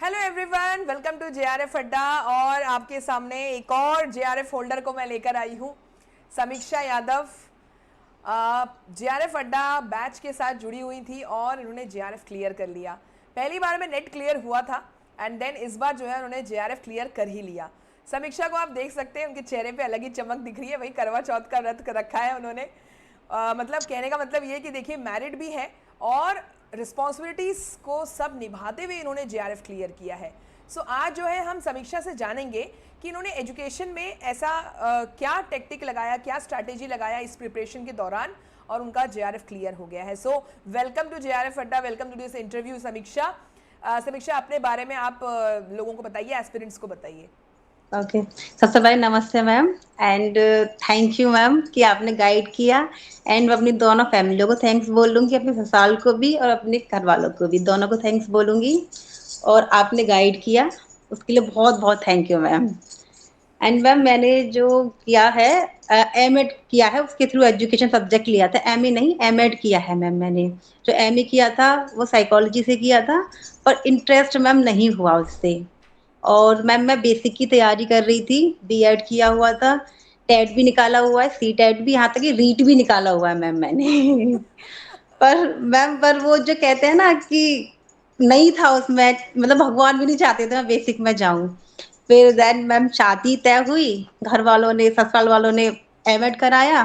Hello everyone, welcome to JRF Adda. और आपके सामने एक और जेआरएफ होल्डर को मैं लेकर आई हूँ, समीक्षा यादव। जेआरएफ अड्डा बैच के साथ जुड़ी हुई थी और इन्होंने जेआरएफ क्लियर कर लिया। पहली बार में नेट क्लियर हुआ था एंड देन इस बार जो है उन्होंने जेआरएफ क्लियर कर ही लिया। समीक्षा को आप देख सकते हैं, उनके चेहरे पे अलग ही चमक दिख रही है। वही करवा चौथ का व्रत रखा है उन्होंने। मतलब कहने का मतलब ये कि देखिए, मैरिड भी है और रिस्पॉन्सिबिलिटीज को सब निभाते हुए इन्होंने जेआरएफ क्लियर किया है। सो आज जो है हम समीक्षा से जानेंगे कि इन्होंने एजुकेशन में ऐसा क्या टेक्टिक लगाया, क्या स्ट्रैटेजी लगाया इस प्रिपरेशन के दौरान, और उनका जेआरएफ क्लियर हो गया है। सो वेलकम टू जेआरएफ अड्डा, वेलकम टू दिस इंटरव्यू समीक्षा। समीक्षा, अपने बारे में आप लोगों को बताइए, एस्पिरेंट्स को बताइए। ओके। सबसे पहले नमस्ते ma'am. And thank you ma'am कि आपने गाइड किया। एंड मैं अपनी दोनों फैमिलियों को थैंक्स बोलूंगी, अपने ससुराल को भी और अपने घर वालों को भी, दोनों को थैंक्स बोलूंगी। और आपने गाइड किया उसके लिए बहुत बहुत thank you ma'am. And ma'am मैंने जो किया है, एमएड किया है, उसके थ्रू एजुकेशन सब्जेक्ट लिया था। एमए नहीं, एमएड किया है मैम। मैंने जो एमए किया था वो साइकोलॉजी से किया था, पर इंटरेस्ट मैम नहीं हुआ उससे। और मैम मैं बेसिक की तैयारी कर रही थी, बीएड किया हुआ था, टेट भी निकाला हुआ है, सी टेट भी, यहाँ तक कि रीट भी निकाला हुआ है मैम मैंने। पर मैम पर वो जो कहते हैं ना कि नहीं था उसमें, मतलब भगवान भी नहीं चाहते थे मैं बेसिक में जाऊं। फिर देन मैम शादी तय हुई, घर वालों ने, ससुराल वालों ने एमएड कराया।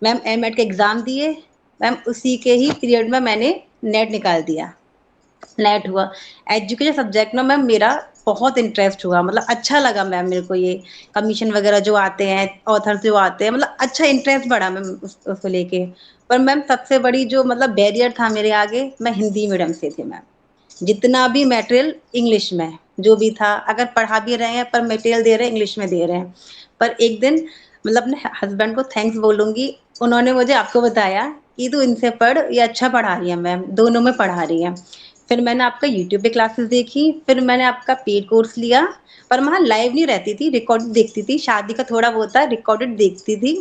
मैम एमएड के एग्जाम दिए, मैम उसी के ही पीरियड में मैंने नेट निकाल दिया। नेट हुआ। एजुकेशन सब्जेक्ट में मैम मेरा बहुत इंटरेस्ट हुआ, मतलब अच्छा लगा मैम मेरे को। ये कमीशन वगैरह जो आते हैं, ऑथर जो आते हैं, मतलब अच्छा इंटरेस्ट बढ़ा मैम उसको लेके। पर मैम सबसे बड़ी जो मतलब बैरियर था मेरे आगे, मैं हिंदी मीडियम से थी मैम। जितना भी मटेरियल इंग्लिश में जो भी था, अगर पढ़ा भी रहे हैं पर मटेरियल दे रहे हैं इंग्लिश में दे रहे हैं। पर एक दिन मतलब अपने हस्बैंड को थैंक्स बोलूंगी, उन्होंने मुझे आपको बताया कि तू इनसे पढ़, ये अच्छा पढ़ा रही है मैम, दोनों में पढ़ा रही है। फिर मैंने आपका यूट्यूब पे क्लासेस देखी, फिर मैंने आपका पेड कोर्स लिया। पर वहाँ लाइव नहीं रहती थी, रिकॉर्डेड देखती थी, शादी का थोड़ा वो था, रिकॉर्डेड देखती थी।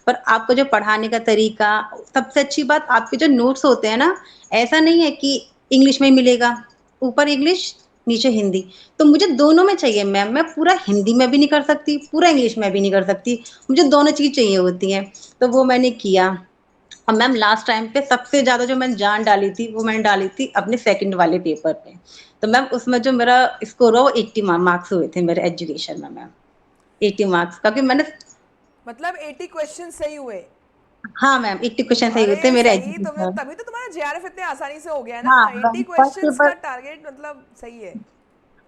पर आपको जो पढ़ाने का तरीका, सबसे अच्छी बात आपके जो नोट्स होते हैं ना, ऐसा नहीं है कि इंग्लिश में ही मिलेगा, ऊपर इंग्लिश नीचे हिंदी। तो मुझे दोनों में चाहिए मैम, मैं पूरा हिंदी में भी नहीं कर सकती, पूरा इंग्लिश में भी नहीं कर सकती, मुझे दोनों चीज चाहिए होती हैं। तो वो मैंने किया। और मैम लास्ट टाइम पे सबसे ज्यादा जो मैंने जान डाली थी वो मैंने डाली थी अपने सेकंड वाले पेपर पे। तो मैम उसमें जो मेरा स्कोर हुआ वो 80 मार्क्स हुए थे मेरे एजुकेशन में मैम। 80 मार्क्स, क्योंकि मैंने, मतलब 80 क्वेश्चन सही हुए? हाँ मैम 80 क्वेश्चन सही होते अरे मेरे सही, तुमने एजुकेशन। तभी तो तुम्हारा जेआरएफ इतने आसानी से हो गया हाँ ना। 80 मैम फर्स्ट क्वेश्चंस पेपर। का टारगेट, मतलब सही है।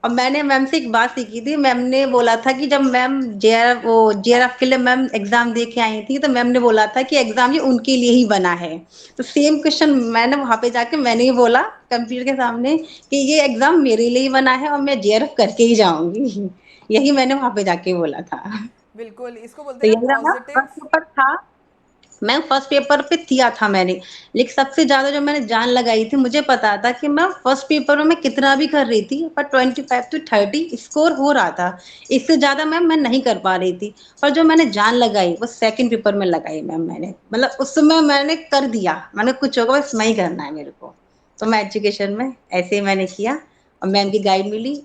और मैंने मैम से एक बात सीखी थी, मैम ने बोला था कि जब मैम जेआरएफ के लिए मैम एग्जाम दे के आई थी, तो मैम ने बोला था कि एग्जाम ये उनके लिए ही बना है। तो सेम क्वेश्चन मैंने वहां पे जाके मैंने ही बोला कंप्यूटर के सामने कि ये एग्जाम मेरे लिए ही बना है और मैं जेआरएफ करके ही जाऊंगी। यही मैंने वहां पे जाके बोला था। बिल्कुल, इसको बोलते तो हैं ना यही रहा पॉजिटिव। फर्स्ट पेपर था। मैं फर्स्ट पेपर पे दिया था मैंने, लेकिन सबसे ज्यादा जो मैंने जान लगाई थी, मुझे पता था कि मैं फर्स्ट पेपर में मैं कितना भी कर रही थी पर 25 to 30 स्कोर हो रहा था। इससे ज्यादा मैम मैं नहीं कर पा रही थी। पर जो मैंने जान लगाई वो सेकंड पेपर में लगाई मैम मैंने, मतलब उस समय मैंने कर दिया, मैंने कुछ होगा बस नहीं करना है मेरे को। तो मैं एजुकेशन में ऐसे ही मैंने किया और मैम की गाइड मिली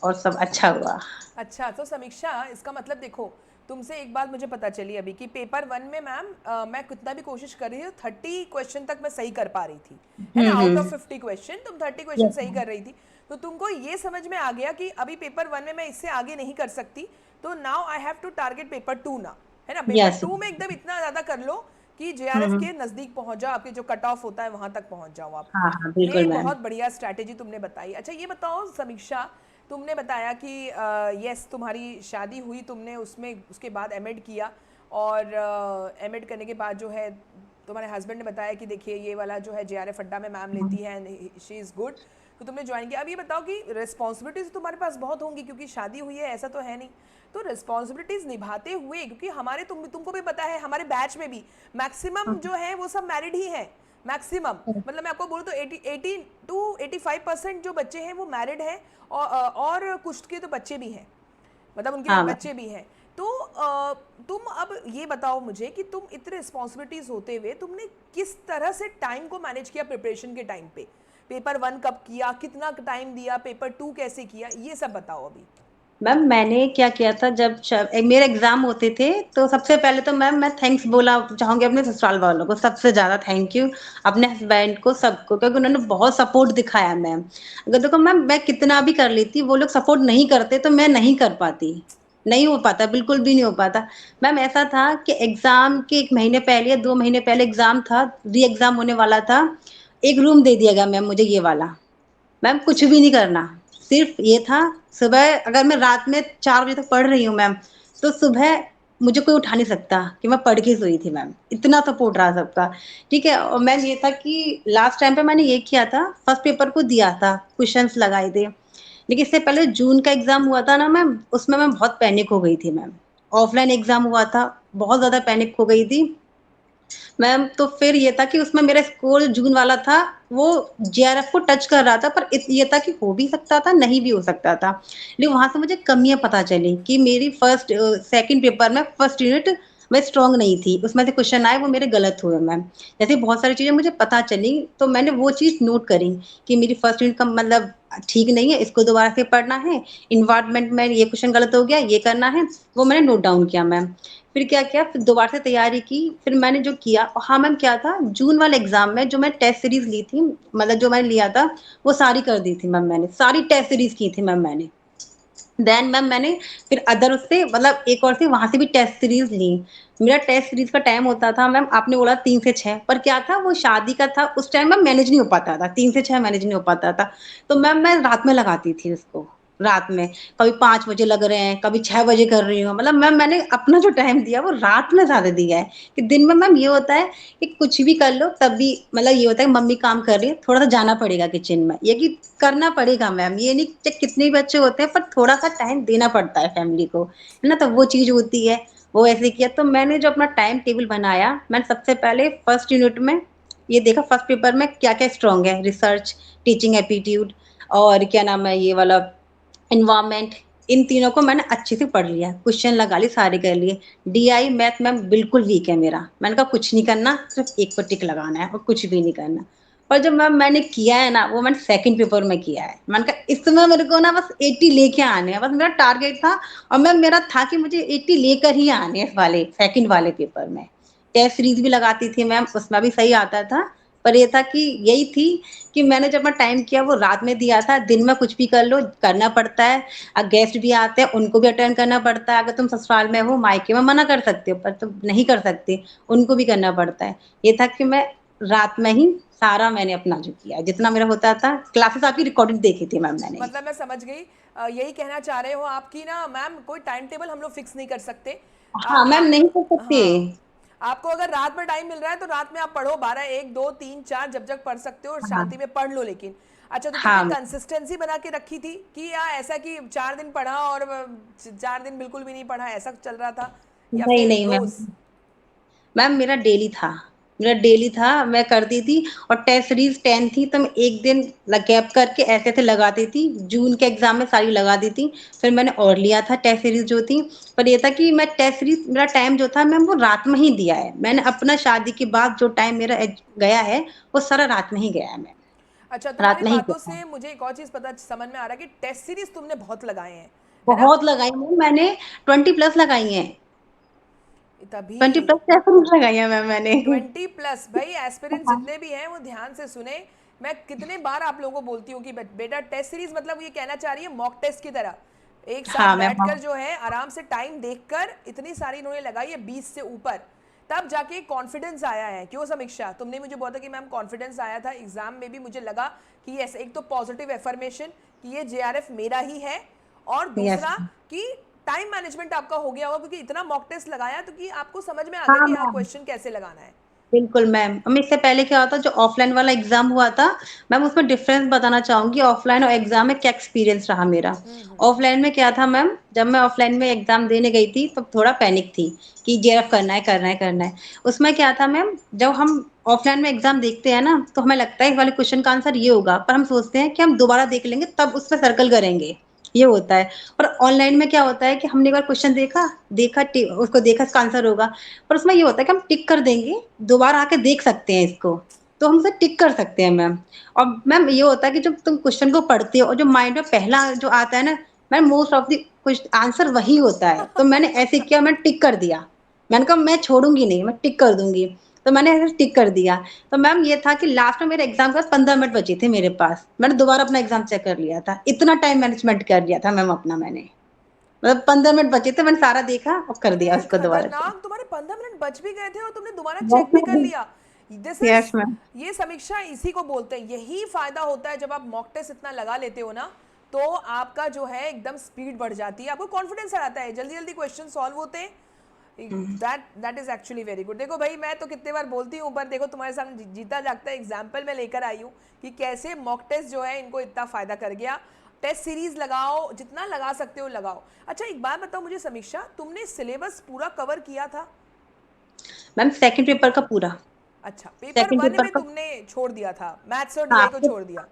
और सब अच्छा हुआ। अच्छा, तो समीक्षा, इसका मतलब देखो, तुमसे एक बात मुझे पता चली अभी कि पेपर वन में मैम, मैं कितना भी कोशिश कर रही हूँ, 30 क्वेश्चन तक मैं सही कर पा रही थी, है ना। Out of hmm. 50 क्वेश्चन तुम 30 क्वेश्चन यस सही मैम। कर रही थी। तो तुमको ये समझ में आ गया कि अभी पेपर वन में मैं इससे आगे नहीं कर सकती, तो now I have to target paper two ना, है ना। Paper yes. टू में एकदम इतना ज़्यादा कर लो कि जेआरएफ हम्म। के नज़दीक पहुंच जाओ, आपके जो कट ऑफ होता है वहां तक पहुंच जाओ आप। हाँ हाँ ये बिल्कुल मैम। बहुत बढ़िया स्ट्रैटेजी तुमने बताई। अच्छा, ये बताओ समीक्षा, तुमने बताया कि यस, तुम्हारी शादी हुई, तुमने उसमें उसके बाद एमएड किया, और एमएड करने के बाद जो है तुम्हारे हस्बैंड ने बताया कि देखिए ये वाला जो है जेआरएफ अड्डा में मैम लेती है एंड शी इज़ गुड, तो तुमने ज्वाइन किया। अब ये बताओ कि रिस्पॉन्सिबिलिटीज़ तुम्हारे पास बहुत होंगी क्योंकि शादी हुई है, ऐसा तो है नहीं। तो रिस्पॉन्सिबिलिटीज़ निभाते हुए, क्योंकि हमारे तुमको भी पता है, हमारे बैच में भी मैक्सिमम जो है वो सब मैरिड ही हैं। मैक्सिमम, मतलब मैं आपको बोलूँ तो 80 टू 85% जो बच्चे हैं वो मैरिड हैं, और कुछ के तो बच्चे भी हैं, मतलब उनके हाँ मैम। बच्चे भी हैं। तो तुम अब ये बताओ मुझे कि तुम इतने रिस्पॉन्सिबिलिटीज होते हुए तुमने किस तरह से टाइम को मैनेज किया प्रिपरेशन के टाइम पे। पेपर 1 कब किया, कितना टाइम दिया, पेपर 2 कैसे किया, ये सब बताओ अभी। मैम मैंने क्या किया था जब मेरे एग्जाम होते थे तो सबसे पहले तो मैम मैं थैंक्स बोला चाहूंगी अपने ससुराल वालों को, सबसे ज्यादा थैंक यू अपने हस्बैंड को, सबको, क्योंकि उन्होंने बहुत सपोर्ट दिखाया मैम। अगर देखो मैम मैं कितना भी कर लेती, वो लोग सपोर्ट नहीं करते तो मैं नहीं कर पाती, नहीं हो पाता, बिल्कुल भी नहीं हो पाता। मैम ऐसा था कि एग्जाम के 1 महीने पहले या 2 महीने पहले एग्जाम था, री एग्जाम होने वाला था, एक रूम दे दिया गया मैम मुझे ये वाला। मैम कुछ भी नहीं करना, सिर्फ ये था, सुबह अगर मैं रात में 4 बजे तक पढ़ रही हूँ मैम, तो सुबह मुझे कोई उठा नहीं सकता कि मैं पढ़ के सोई थी मैम, इतना सपोर्ट रहा सबका। ठीक है, और मैम ये था कि लास्ट टाइम पे मैंने ये किया था, फर्स्ट पेपर को दिया था, क्वेश्चंस लगाए थे, लेकिन इससे पहले जून का एग्जाम हुआ था ना मैम, उसमें मैं बहुत पैनिक हो गई थी मैम। ऑफलाइन एग्जाम हुआ था, बहुत ज्यादा पैनिक हो गई थी मैम। तो फिर ये था कि उसमें मेरा स्कोर जून वाला था, वो जेआरएफ को टच कर रहा था, पर ये था कि हो भी सकता था, नहीं भी हो सकता था। लेकिन वहां से मुझे कमियां पता चली कि मेरी फर्स्ट सेकंड पेपर में फर्स्ट यूनिट मैं स्ट्रांग नहीं थी, उसमें से क्वेश्चन आए वो मेरे गलत हुए मैम। जैसे बहुत सारी चीजें मुझे पता चली, तो मैंने वो चीज नोट करी कि मेरी फर्स्ट यूनिट का मतलब ठीक नहीं है, इसको दोबारा से पढ़ना है, इन्वायरमेंट में ये क्वेश्चन गलत हो गया, ये करना है, वो मैंने नोट डाउन किया मैम। फिर क्या किया, फिर दोबारा से तैयारी की, फिर मैंने जो किया, हाँ मैम क्या था, जून वाले एग्जाम में जो मैं टेस्ट सीरीज ली थी, मतलब जो मैंने लिया था, वो सारी कर दी थी मैम, मैंने सारी टेस्ट सीरीज की थी मैम मैंने। देन मैम मैंने फिर अदर उससे मतलब एक और से वहां से भी टेस्ट सीरीज ली। मेरा टेस्ट सीरीज का टाइम होता था मैम, आपने बोला 3 से 6, पर क्या था वो शादी का था, उस टाइम मैम मैनेज नहीं हो पाता था, 3 से 6 मैनेज नहीं हो पाता था। तो मैम मैं रात में लगाती थी उसको, रात में कभी 5 बजे लग रहे हैं, कभी 6 बजे कर रही हूँ, मतलब मैम मैंने अपना जो टाइम दिया वो रात में ज्यादा दिया है। कि दिन में मैम ये होता है कि कुछ भी कर लो तब भी, मतलब ये होता है मम्मी काम कर रही है, थोड़ा सा जाना पड़ेगा किचन में, ये कि करना पड़ेगा मैम, ये नहीं कि कितने भी बच्चे होते हैं, पर थोड़ा सा टाइम देना पड़ता है फैमिली को, है ना, तो वो चीज होती है। वो ऐसे किया, तो मैंने जो अपना टाइम टेबल बनाया, मैंने सबसे पहले फर्स्ट यूनिट में ये देखा, फर्स्ट पेपर में क्या क्या स्ट्रांग है, रिसर्च, टीचिंग एप्टीट्यूड, और क्या नाम है ये वाला, एनवायरमेंट, इन तीनों को मैंने अच्छे से पढ़ लिया, क्वेश्चन लगा लिए, सारे कर लिए। डीआई मैथ मैम बिल्कुल वीक है मेरा, मैंने कहा कुछ नहीं करना, सिर्फ एक पर टिक लगाना है और कुछ भी नहीं करना। और जब मैम मैंने किया है ना, वो मैंने सेकंड पेपर में किया है, मैंने कहा इसमें मेरे को ना बस 80 लेके आने हैं, बस मेरा टारगेट था। और मैम मेरा था कि मुझे 80 लेकर ही आने हैं इस वाले सेकंड वाले पेपर में। टेस्ट सीरीज भी लगाती थी मैम, उसमें भी सही आता था, पर ये था कि यही थी कि मैंने जब अपना टाइम किया वो रात में दिया था, दिन में कुछ भी कर लो, करना पड़ता है। गेस्ट भी आते हैं, उनको भी अटेंड करना पड़ता है, अगर तुम ससुराल में हो, मायके में मना कर सकते हो, पर तुम नहीं कर सकते, उनको भी करना पड़ता है। ये था कि मैं रात में ही सारा मैंने अपना जो किया, जितना मेरा होता था, क्लासेस आपकी रिकॉर्डेड देखी थी मैम मैंने। मतलब मैं समझ गई, यही कहना चाह रहे हो आपकी ना मैम, कोई टाइम टेबल हम लोग फिक्स नहीं कर सकते। हाँ मैम, नहीं कर सकते। हाँ, आपको अगर रात में टाइम मिल रहा है तो रात में आप पढ़ो, 12, 1, 2, 3, 4 जब जब पढ़ सकते हो, और शांति हाँ में पढ़ लो। लेकिन अच्छा, तो तुमने हाँ कंसिस्टेंसी बना के रखी थी कि या ऐसा कि 4 दिन पढ़ा और 4 दिन बिल्कुल भी नहीं पढ़ा, ऐसा चल रहा था, या नहीं फिर नहीं मैम, रोज? मैम मेरा डेली था, मेरा डेली था, मैं करती थी। और टेस्ट सीरीज 10 थी तो मैं एक दिन गैप करके ऐसे ऐसे लगाती थी, जून के एग्जाम में सारी लगा दी थी। फिर मैंने और लिया था टेस्ट सीरीज जो थी, पर ये था कि मैं टेस्ट सीरीज, मेरा टाइम जो था मैम वो रात में ही दिया है मैंने, अपना शादी के बाद जो टाइम मेरा गया है वो सारा रात में ही गया है मैम, अच्छा, रात तुम्हारी में ही बातों गया है। से मुझे एक और चीज पता समझ में आ रहा है कि टेस्ट सीरीज तुमने बहुत लगाए हैं, है ना? बहुत लगाई मैम मैंने, 20+ लगाई हैं, तभी 20+ टेस्ट सीरीज लगाई है मैम मैंने। 20+, भाई एस्पिरेंट्स जितने भी हैं वो ध्यान से सुने। मैं कितने बार आप लोगों को बोलती हूँ कि बेटा टेस्ट सीरीज मतलब ये कहना चाह रही है मॉक टेस्ट की तरह, एक साथ हाँ मैम, हाँ बैठकर जो है आराम से टाइम देखकर इतनी सारी इन्होंने लगाई है, 20 से ऊपर, तब जाके कॉन्फिडेंस आया है। क्यों समीक्षा, तुमने मुझे बोला था कि मैम कॉन्फिडेंस आया था एग्जाम में भी, मुझे लगा कि यस, एक तो पॉजिटिव एफर्मेशन कि ये जेआरएफ मेरा ही है, और यस, दूसरा कि टाइम मैनेजमेंट आपका हो गया होगा, क्योंकि इतना मॉक टेस्ट लगाया तो कि आपको समझ में आ गया हाँ कि हाँ मैम, क्वेश्चन कैसे लगाना है। बिल्कुल मैम। अब इससे पहले क्या होता, जो ऑफलाइन वाला एग्जाम हुआ था, मैम उसमें डिफरेंस बताना चाहूंगी, ऑफलाइन और एग्जाम में क्या एक्सपीरियंस रहा मेरा। ऑफलाइन में क्या था मैम, जब मैं ऑफलाइन में एग्जाम देने गई थी तो थोड़ा पैनिक थी कि जेआरएफ करना है, करना है, करना है। उसमें क्या था मैम, जब हम ऑफलाइन में एग्जाम देखते हैं ना, तो हमें लगता है इस वाले क्वेश्चन का आंसर ये होगा, पर हम सोचते हैं कि हम दोबारा देख लेंगे तब उस पर सर्कल करेंगे, ये होता है। और ऑनलाइन में क्या होता है कि हमने एक बार क्वेश्चन देखा, उसको देखा इसका आंसर होगा, पर उसमें ये होता है कि हम टिक कर देंगे, दोबारा आके देख सकते हैं इसको, तो हम उसे टिक कर सकते हैं मैम। और मैम ये होता है कि जब तुम क्वेश्चन को पढ़ते हो और जो माइंड में पहला जो आता है ना, ma'am most of the question answer वही होता है। तो मैंने ऐसे किया, मैं टिक कर दिया। मैंने कहा मैं छोड़ूंगी नहीं, मैं टिक कर दूंगी। तो मैंने ऐसे टिक कर दिया। तो मैम ये था कि लास्ट में मेरे एग्जाम के बाद 15 मिनट बचे थे मेरे पास, मैंने दोबारा अपना एग्जाम चेक कर लिया था। इतना टाइम मैनेजमेंट कर लिया था मैम अपना मैंने। मतलब 15 मिनट बचे थे, मैंने सारा देखा और कर दिया अरे उसको दोबारा चेक। खतरनाक, तुम्हारे 15 मिनट बच भी गए थे और तुमने दोबारा चेक भी कर लिया। This is, yes ma'am. ये समीक्षा इसी को बोलते हैं। यही फायदा होता है जब आप मॉक टेस्ट इतना लगा लेते हो ना, तो आपका जो है एकदम स्पीड बढ़ जाती है, आपको कॉन्फिडेंस आ जाता है, जल्दी जल्दी क्वेश्चन सॉल्व होते हैं। That is actually very good. देखो भाई, मैं तो कितने बार बोलती हूँ, पर देखो तुम्हारे सामने जीता जागता एग्जाम्पल मैं लेकर आई हूँ कि कैसे मॉक टेस्ट जो है इनको इतना फायदा कर गया। टेस्ट सीरीज लगाओ, जितना लगा सकते हो लगाओ। अच्छा एक बात बताओ मुझे समीक्षा, तुमने सिलेबस पूरा कवर किया था? मैम सेकंड पेपर का पूरा। अच्छा, पेपर सेकंड वन पेपर में का। तुमने छोड़ दिया था, मैथ्स और हाँ। डीआई को छोड़ दिया।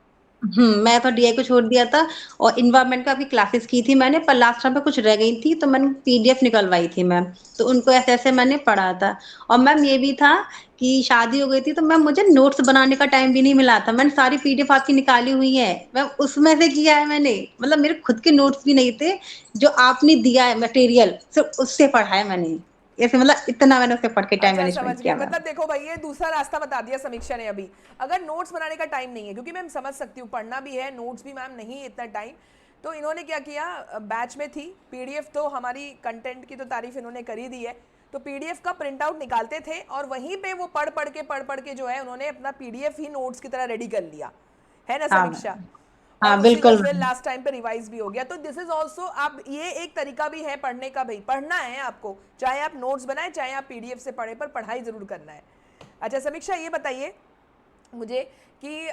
मैं तो डीआई को छोड़ दिया था। और इन्वायरमेंट का भी क्लासेस की थी मैंने, पर लास्ट टाइम पे कुछ रह गई थी तो मैंने पीडीएफ निकलवाई थी मैम। तो उनको ऐसे ऐसे मैंने पढ़ा था। और मैम ये भी था कि शादी हो गई थी तो मैम मुझे नोट्स बनाने का टाइम भी नहीं मिला था। मैंने सारी पीडीएफ आपकी निकाली हुई है मैम, उसमें से किया है मैंने। मतलब मेरे खुद के नोट्स भी नहीं थे, जो आपने दिया है मटेरियल सिर्फ उससे पढ़ा है मैंने। ऐसे मतलब इतना मैंने उससे पढ़ के टाइम अच्छा समझ मैनेजमेंट गई, किया मैम। मतलब देखो भाई ये दूसरा रास्ता बता दिया समीक्षा ने अभी। अगर नोट्स बनाने का टाइम नहीं है, क्योंकि मैम समझ सकती हूँ पढ़ना भी है, नोट्स भी मैम नहीं इतना टाइम, तो इन्होंने क्या किया, बैच में थी पीडीएफ, तो हमारी कंटेंट की तो तारीफ इन्होंने कर ही दी है, तो पीडीएफ का प्रिंट आउट निकालते थे और वहीं पे वो पढ़ पढ़ के जो है उन्होंने अपना पीडीएफ ही नोट्स की तरह रेडी कर लिया, है ना हाँ समीक्षा? मैम। और हाँ उसी में बिल्कुल फिर मैम। लास्ट टाइम पे रिवाइज भी हो गया। तो दिस इज ऑल्सो, आप ये एक तरीका भी है पढ़ने का, भाई पढ़ना है आपको, चाहे आप नोट्स बनाए चाहे आप पीडीएफ से पढ़े, पर पढ़ाई जरूर करना है। अच्छा समीक्षा ये बताइए मुझे कि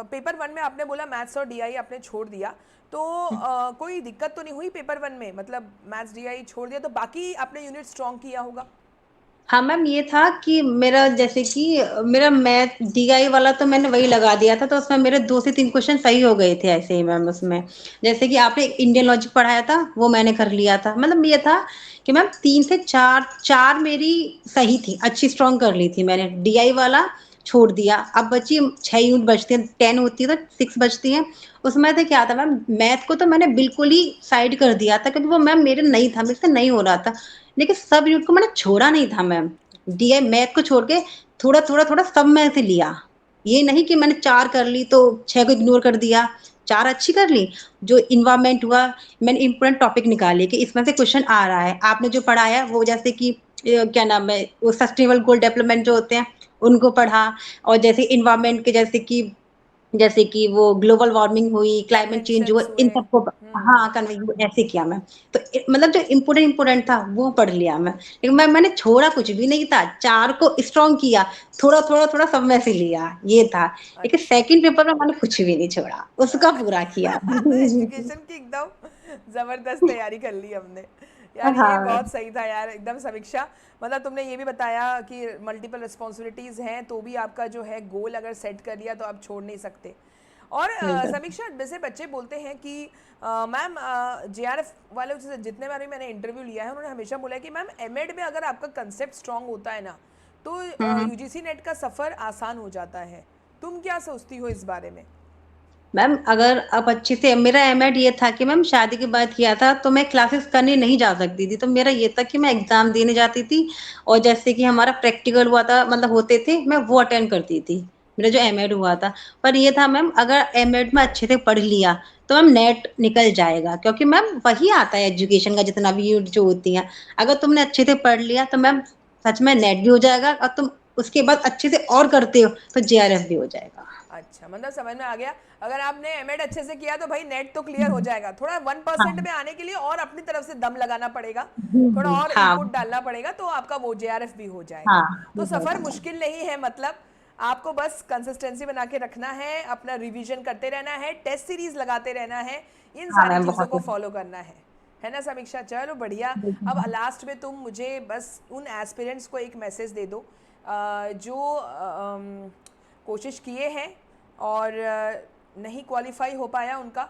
पेपर वन में आपने बोला मैथ्स और डीआई आपने छोड़ दिया, तो कोई दिक्कत तो नहीं हुई पेपर वन में? मतलब मैथ्स डीआई छोड़ दिया तो बाकी आपने यूनिट स्ट्रॉन्ग किया होगा। हाँ मैम, ये था कि मेरा जैसे कि मेरा मैथ डीआई वाला तो मैंने वही लगा दिया था, तो उसमें मेरे 2 से 3 क्वेश्चन सही हो गए थे ऐसे ही मैम उसमें। जैसे कि आपने इंडियन लॉजिक पढ़ाया था वो मैंने कर लिया था। मतलब ये था कि मैम 3 से 4 4 मेरी सही थी, अच्छी स्ट्रॉन्ग कर ली थी मैंने। डीआई वाला छोड़ दिया। अब बची 6 यूनिट बचती हैं, 10 होती है तो 6 बचती हैं। उसमें से क्या था मैम, मैथ को तो मैंने बिल्कुल ही साइड कर दिया था क्योंकि वो मैम मेरे नहीं था, मेरे से नहीं हो रहा था। लेकिन सब यूनिट को मैंने छोड़ा नहीं था मैम। डीआई मैथ को छोड़ के थोड़ा थोड़ा थोड़ा सब में से लिया। ये नहीं कि मैंने 4 कर ली तो 6 को इग्नोर कर दिया। 4 अच्छी कर ली। जो इन्वायरमेंट हुआ, मैंने इम्पोर्टेंट टॉपिक निकाले कि इसमें से क्वेश्चन आ रहा है। आपने जो पढ़ाया वो जैसे कि क्या नाम है, वो सस्टेनेबल गोल डेवलपमेंट जो होते हैं उनको पढ़ा। और जैसे इन्वायरमेंट के जैसे कि वो ग्लोबल वार्मिंग हुई, क्लाइमेट चेंज हुआ, कन्वेंशंस हुए। इन सबको हाँ कन्वे ऐसे किया मैं। तो मतलब जो इम्पोर्टेंट था वो पढ़ लिया मैं। लेकिन मैंने छोड़ा कुछ भी नहीं था, 4 को स्ट्रॉन्ग किया, थोड़ा थोड़ा थोड़ा सब में से लिया, ये था। लेकिन अच्छा। सेकंड पेपर में मैंने कुछ भी नहीं छोड़ा, उसका पूरा किया। एजुकेशन की एकदम जबरदस्त तैयारी कर ली हमने। यार ये हाँ बहुत सही था यार, एकदम समीक्षा। मतलब तुमने ये भी बताया कि मल्टीपल रिस्पॉन्सिबिलिटीज हैं तो भी आपका जो है गोल अगर सेट कर लिया तो आप छोड़ नहीं सकते। और बिल्कुल। समीक्षा जैसे बच्चे बोलते हैं कि मैम जेआरएफ वालों से जितने बार भी मैंने इंटरव्यू लिया है उन्होंने हमेशा बोला है कि मैम एमएड में अगर आपका कंसेप्ट स्ट्रांग होता है ना, तो हम्म। यूजीसी नेट का सफ़र आसान हो जाता है। तुम क्या सोचती हो इस बारे में? मैम अगर अब अच्छे से, मेरा एमएड ये था कि मैम शादी के बाद किया था तो मैं क्लासेस करने नहीं जा सकती थी, तो मेरा ये था कि मैं एग्जाम देने जाती थी। और जैसे कि हमारा प्रैक्टिकल हुआ था, मतलब होते थे, मैं वो अटेंड करती थी, मेरा जो एमएड हुआ था। पर ये था मैम, अगर एमएड में अच्छे से पढ़ लिया तो मैम नेट निकल जाएगा, क्योंकि मैम वही आता है एजुकेशन का जितना भी यूनिट जो होती है। अगर तुमने अच्छे से पढ़ लिया तो मैम सच में नेट भी हो जाएगा, और तुम उसके बाद अच्छे से और करते हो तो जेआरएफ भी हो जाएगा। अच्छा, मतलब समझ में आ गया। अगर आपने एमएड अच्छे से किया तो भाई नेट तो क्लियर हो जाएगा, थोड़ा 1% हाँ। में आने के लिए और अपनी तरफ से दम लगाना पड़ेगा, थोड़ा और हाँ। इनपुट डालना पड़ेगा, तो आपका वो जेआरएफ भी हो जाएगा। हाँ, तो हो सफ़र जाएगा मैम। मुश्किल नहीं है, मतलब आपको बस कंसिस्टेंसी बना के रखना है, अपना रिवीजन करते रहना है, टेस्ट सीरीज लगाते रहना है, इन हाँ सारी मैम, चीज़ों बहुत को ही फॉलो करना है ना समीक्षा? चलो बढ़िया। अब लास्ट में तुम मुझे बस उन एस्पिरेंट्स को एक मैसेज दे दो जो कोशिश किए हैं और नहीं क्वालिफाई हो पाया उनका,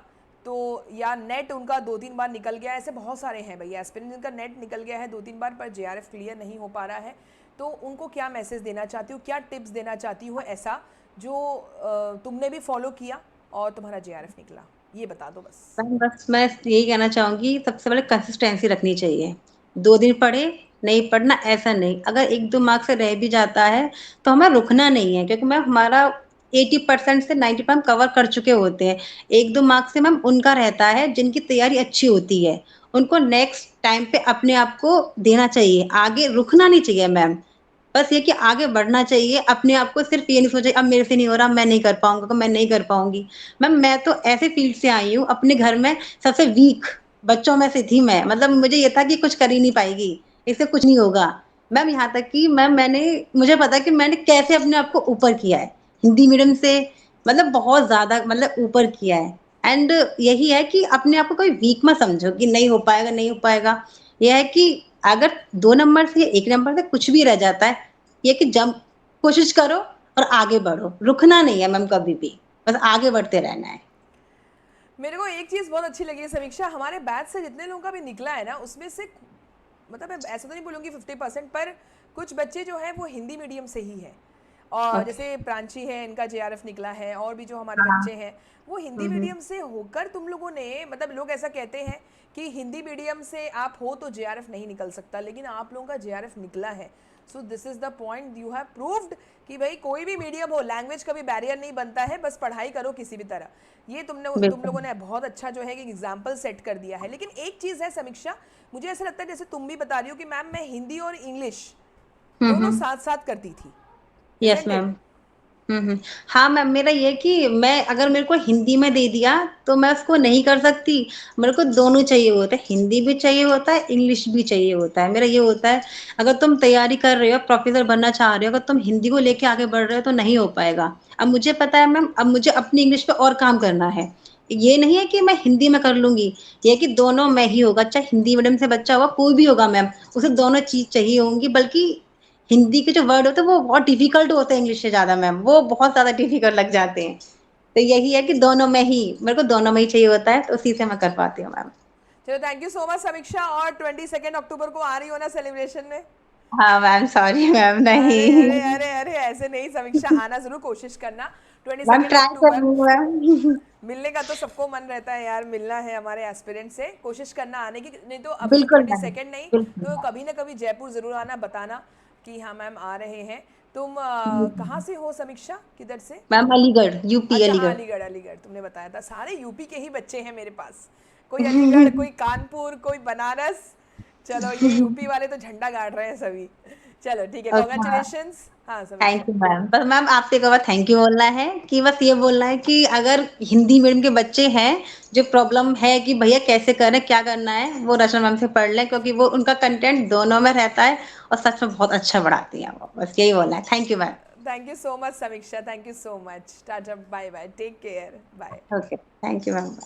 तो या नेट उनका 2-3 बार निकल गया, ऐसे बहुत सारे हैं भैया एस्पिरेंट जिनका नेट निकल गया है 2-3 बार पर जेआरएफ क्लियर नहीं हो पा रहा है। तो उनको क्या मैसेज देना चाहती हो, क्या टिप्स देना चाहती हो ऐसा जो तुमने भी फॉलो किया और तुम्हारा जेआरएफ निकला, ये बता दो बस। बस मैं यही कहना चाहूंगी, सबसे पहले कंसिस्टेंसी रखनी चाहिए। 2 दिन पढ़े, नहीं पढ़ना ऐसा नहीं। अगर 1-2 मार्क्स से रह भी जाता है तो हमें रुकना नहीं है, क्योंकि मैम हमारा 80% से 90% कवर कर चुके होते हैं। 1-2 मार्क्स से मैम उनका रहता है जिनकी तैयारी अच्छी होती है। उनको नेक्स्ट टाइम पे अपने आप को देना चाहिए, आगे रुकना नहीं चाहिए मैम। बस ये कि आगे बढ़ना चाहिए, अपने आप को सिर्फ ये नहीं सोचे अब मेरे से नहीं हो रहा, मैं नहीं कर पाऊंगा, मैं नहीं कर पाऊंगी। मैम मैं तो ऐसे फील्ड से आई हूँ, अपने घर में सबसे वीक बच्चों में से थी मैं। मतलब मुझे ये था कि कुछ कर ही नहीं पाएगी, इससे कुछ नहीं होगा। मैम यहाँ तक कि मैम मुझे पता है कि मैंने कैसे अपने आप को ऊपर किया है, हिंदी मीडियम से मतलब बहुत ज्यादा मतलब ऊपर किया है। एंड यही है कि अपने आप को कोई वीक मत समझो कि नहीं हो पाएगा, नहीं हो पाएगा। यह है कि अगर 2 नंबर से 1 नंबर से कुछ भी रह जाता है, ये कि जम कोशिश करो और आगे बढ़ो, रुकना नहीं है मैम कभी भी, बस आगे बढ़ते रहना है। मेरे को एक चीज़ बहुत अच्छी लगी है समीक्षा, हमारे बैच से जितने लोगों का भी निकला है ना, उसमें से मतलब मैं ऐसा तो नहीं बोलूँगी 50%, पर कुछ बच्चे जो हैं वो हिंदी मीडियम से ही हैं। और ओके। जैसे प्रांची है, इनका जेआरएफ निकला है, और भी जो हमारे हाँ। बच्चे हैं वो हिंदी हम्म। मीडियम से होकर तुम लोगों ने, मतलब लोग ऐसा कहते हैं कि हिंदी मीडियम से आप हो तो जेआरएफ नहीं निकल सकता, लेकिन आप लोगों का जेआरएफ निकला है। So this is the point, you have proved कि भाई कोई भी मीडियम हो, लैंग्वेज कभी बैरियर नहीं बनता है, बस पढ़ाई करो किसी भी तरह। ये तुम बिल्कुल। लोगों ने बहुत अच्छा जो है कि एग्जाम्पल सेट कर दिया है। लेकिन एक चीज़ है समीक्षा, मुझे ऐसा लगता है जैसे तुम भी बता रही हो कि मैम मैं हिंदी और इंग्लिश दोनों हम्म। साथ साथ करती थी, यस इजंट मैम। इट? हाँ मैम, मेरा ये कि मैं अगर मेरे को हिंदी में दे दिया तो मैं उसको नहीं कर सकती। मेरे को दोनों चाहिए होता है, हिंदी भी चाहिए होता है, इंग्लिश भी चाहिए होता है। मेरा ये होता है, अगर तुम तैयारी कर रहे हो, प्रोफेसर बनना चाह रहे हो, अगर तुम हिंदी को लेके आगे बढ़ रहे हो तो नहीं हो पाएगा। अब मुझे पता है मैम, अब मुझे अपनी इंग्लिश पे और काम करना है। ये नहीं है कि मैं हिंदी में कर लूंगी, ये है कि दोनों में ही होगा। चाहे हिंदी मीडियम से बच्चा होगा, कोई भी होगा मैम, उसे दोनों चीज चाहिए होंगी। बल्कि हिंदी के जो वर्ड होते हैं वो बहुत डिफिकल्ट होते हैं इंग्लिश से ज्यादा मैम, वो बहुत ज्यादा डिफिकल्ट लग जाते हैं। तो यही है कि दोनों में ही, मेरे को दोनों में ही चाहिए होता है, तो उसी से मैं कर पाती हूँ मैम। चलो थैंक यू सो मच समीक्षा, और 22 अक्टूबर को आ रही हो ना सेलिब्रेशन में? हाँ मैम, सॉरी मैम, अरे अरे नहीं। अरे अरे, ऐसे नहीं समीक्षा, आना जरूर, कोशिश करना। ट्वेंटी मैम सेकेंड ट्राई अक्टूबर करूंगी मैम। मिलने का तो सबको मन रहता है यार, मिलना है हमारे एस्पिरेंट से, कोशिश करना आने की। नहीं तो अभी तो बिल्कुल मैम। 22 नहीं, बिल्कुल तो कभी ना कभी जयपुर ज़रूर आना, बताना कि हाँ मैम आ रहे हैं। तुम कहाँ मैम। से हो समीक्षा, किधर से? मैम अलीगढ़, यूपी अच्छा हाँ, अलीगढ़। अलीगढ़, अलीगढ़ तुमने बताया था, सारे यूपी के ही बच्चे हैं मेरे पास। कोई अलीगढ़, कोई कानपुर, कोई बनारस। चलो ये यूपी वाले तो झंडा गाड़ रहे हैं सभी। चलो ठीक है, ओके। कॉन्ग्रेचुलेशंस। हाँ थैंक समीक्षा। You ma'am. बस मैम आपसे एक बार थैंक यू बोलना है, कि बस ये बोलना है कि अगर हिंदी मीडियम के बच्चे हैं, जो प्रॉब्लम है कि भैया कैसे करें, क्या करना है, वो रचना मैम से पढ़ लें, क्योंकि वो उनका कंटेंट दोनों में रहता है और सच में बहुत अच्छा पढ़ाती हैं वो। बस यही बोलना है। Thank you ma'am. Thank you so much Samiksha, thank you so much, tata, bye bye, take care, bye. Okay, thank you ma'am.